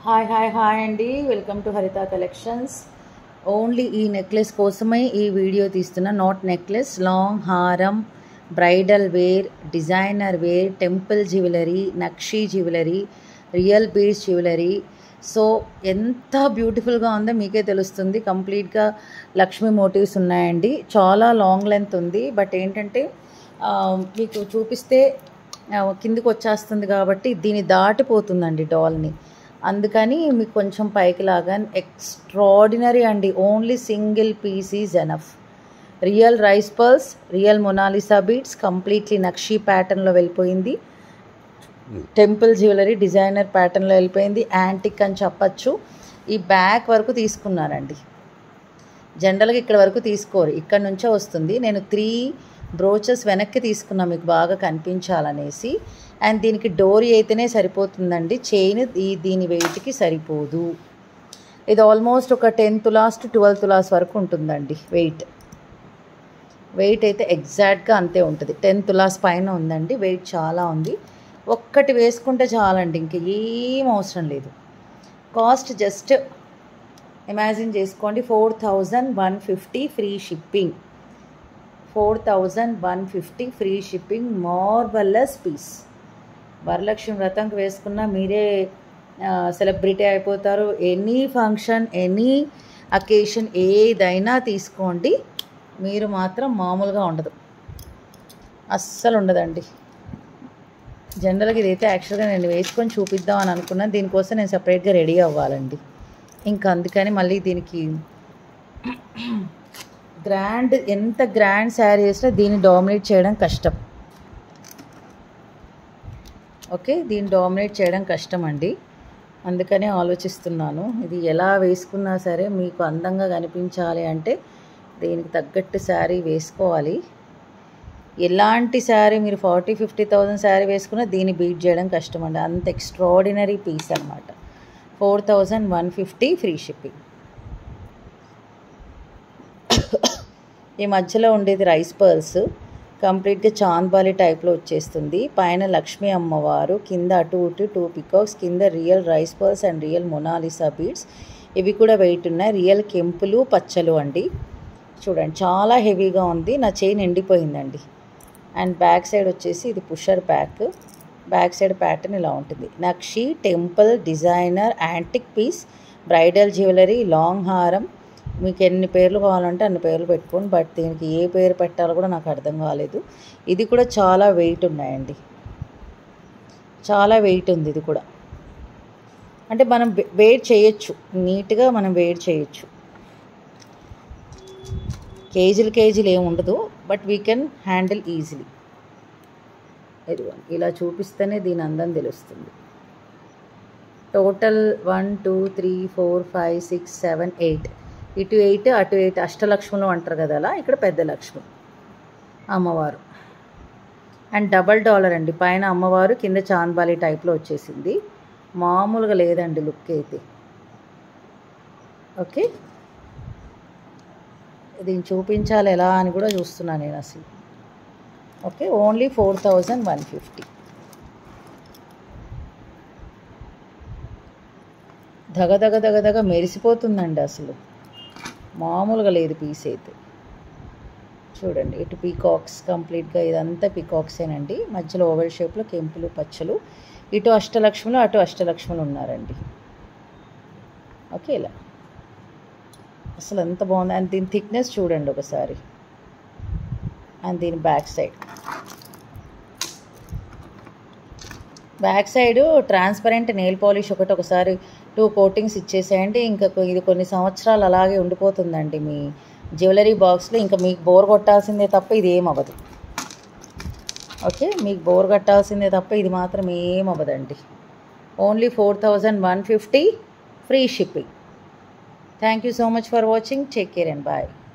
Hi అండి. Welcome to Haritha collections. Only ఈ necklace కోసమే ఈ వీడియో తీస్తున్నా. నాట్ నెక్లెస్, లాంగ్ హారం, bridal wear, designer wear, temple jewellery, నక్షీ jewellery, real beads jewellery. So ఎంత బ్యూటిఫుల్గా ఉందో మీకే తెలుస్తుంది. కంప్లీట్గా లక్ష్మీ మోటివ్స్ ఉన్నాయండి. చాలా లాంగ్ లెంత్ ఉంది. బట్ ఏంటంటే మీకు చూపిస్తే కిందికి వచ్చేస్తుంది కాబట్టి దీన్ని దాటిపోతుందండి డాల్ని. అందుకని మీకు కొంచెం పైకి లాగా ఎక్స్ట్రాడినరీ అండి. Only single piece is enough. Real rice pearls, real Mona Lisa beads, completely నక్షీ ప్యాటర్న్లో వెళ్ళిపోయింది. టెంపుల్ జ్యువెలరీ డిజైనర్ ప్యాటర్న్లో వెళ్ళిపోయింది. యాంటిక్ అని చెప్పచ్చు. ఈ బ్యాక్ వరకు తీసుకున్నారండి. జనరల్గా ఇక్కడ వరకు తీసుకోరు, ఇక్కడ నుంచే వస్తుంది. నేను 3 బ్రోచెస్ వెనక్కి తీసుకున్నా మీకు బాగా కనిపించాలనేసి. అండ్ దీనికి డోరీ అయితేనే సరిపోతుందండి. చైన్ దీని వెయిట్కి సరిపోదు. ఇది ఆల్మోస్ట్ ఒక 10 తులాస్ టు 12 తులాస్ వరకు ఉంటుందండి వెయిట్ అయితే ఎగ్జాక్ట్గా అంతే ఉంటుంది. 10 తులాస్ పైన ఉందండి. వెయిట్ చాలా ఉంది. ఒక్కటి వేసుకుంటే చాలండి, ఇంక ఏం అవసరం లేదు. కాస్ట్ జస్ట్ ఇమాజిన్ చేసుకోండి, 4150 free shipping. 4150 free shipping. Marvelous piece. Varalakshmi వ్రతంకి వేసుకున్నా మీరే సెలబ్రిటీ అయిపోతారు. ఎనీ ఫంక్షన్, ఎనీ అకేషన్ ఏదైనా తీసుకోండి, మీరు మాత్రం మామూలుగా ఉండదు, అస్సలు ఉండదండి. జనరల్గా ఇదైతే యాక్చువల్గా నేను వేసుకొని చూపిద్దాం అని అనుకున్నాను. దీనికోసం నేను సపరేట్గా రెడీ అవ్వాలండి. ఇంకా అందుకని మళ్ళీ దీనికి ఎంత గ్రాండ్ శారీ వేసినా దీన్ని డామినేట్ చేయడం కష్టం. ఓకే, దీన్ని డామినేట్ చేయడం కష్టం అండి. అందుకనే ఆలోచిస్తున్నాను, ఇది ఎలా వేసుకున్నా సరే మీకు అందంగా కనిపించాలి అంటే దీనికి తగ్గట్టు శారీ వేసుకోవాలి. ఎలాంటి శారీ మీరు 40-50,000 శారీ వేసుకున్నా దీన్ని బీట్ చేయడం కష్టం అండి. అంత ఎక్స్ట్రాడినరీ పీస్ అనమాట. 4150 ఫ్రీ షిప్పింగ్. ఈ మధ్యలో ఉండేది రైస్ పర్ల్స్, కంప్లీట్గా చాంద్బాలి టైప్లో వచ్చేస్తుంది. పైన లక్ష్మీ అమ్మవారు, కింద అటు ఇటు 2 పికాక్స్, కింద real rice pearls and real Mona Lisa beads. ఇవి కూడా వెయిట్ ఉన్నాయి. రియల్ కెంపులు పచ్చలు అండి. చూడండి చాలా హెవీగా ఉంది. నా చైన్ ఎండిపోయిందండి. అండ్ బ్యాక్ సైడ్ వచ్చేసి ఇది pusher back. Back side pattern ఇలా ఉంటుంది. నక్షీ, temple, designer, antique piece, bridal jewellery, long హారం. మీకు ఎన్ని పేర్లు కావాలంటే అన్ని పేర్లు పెట్టుకోండి. బట్ దీనికి ఏ పేరు పెట్టాలో కూడా నాకు అర్థం కాలేదు. ఇది కూడా చాలా వెయిట్ ఉన్నాయండి. చాలా వెయిట్ ఉంది ఇది కూడా. అంటే మనం వెయిట్ చేయొచ్చు, నీట్గా మనం వెయిట్ చేయొచ్చు. కేజీలు ఏమి ఉండదు, but we can handle easily. ఇలా చూపిస్తేనే దీని అందం తెలుస్తుంది. టోటల్ 1 2 3 4 5 6 7 8, ఇటు 8 అటు 8, అష్టలక్ష్ములు అంటారు కదా, అలా ఇక్కడ పెద్ద లక్ష్మి అమ్మవారు. అండ్ డబల్ డాలర్ అండి. పైన అమ్మవారు, కింద చాంద్బాలి టైప్లో వచ్చేసింది. మామూలుగా లేదండి లుక్ అయితే. ఓకే, దీన్ని చూపించాలి ఎలా అని కూడా చూస్తున్నాను నేను అసలు. Okay, only 4150. దగ మెరిసిపోతుందండి అసలు. మామూలుగా లేదు పీస్ అయితే. చూడండి, ఇటు పీకాక్స్, కంప్లీట్గా ఇదంతా పీకాక్సేనండి. మధ్యలో ఓవెల్ షేప్లో కెంపులు పచ్చలు. ఇటు అష్టలక్ష్ములు, అటు అష్టలక్ష్ములు ఉన్నారండి. ఓకే, ఇలా అసలు ఎంత బాగుంది. అండ్ దీని థిక్నెస్ చూడండి ఒకసారి. అండ్ దీని back side transparent nail polish ఒకసారి 2 కోటింగ్స్ ఇచ్చేసేయండి. ఇంకా ఇది కొన్ని సంవత్సరాలు అలాగే ఉండిపోతుందండి మీ జ్యువెలరీ బాక్స్లో. ఇంకా మీకు బోర్ కొట్టాల్సిందే తప్ప ఇది ఏం అవ్వదు. ఓకే, మీకు బోర్ కొట్టాల్సిందే తప్ప ఇది మాత్రం ఏం అవ్వదండి. Only 4150 free shipping. Thank you so much for watching. Take care and bye.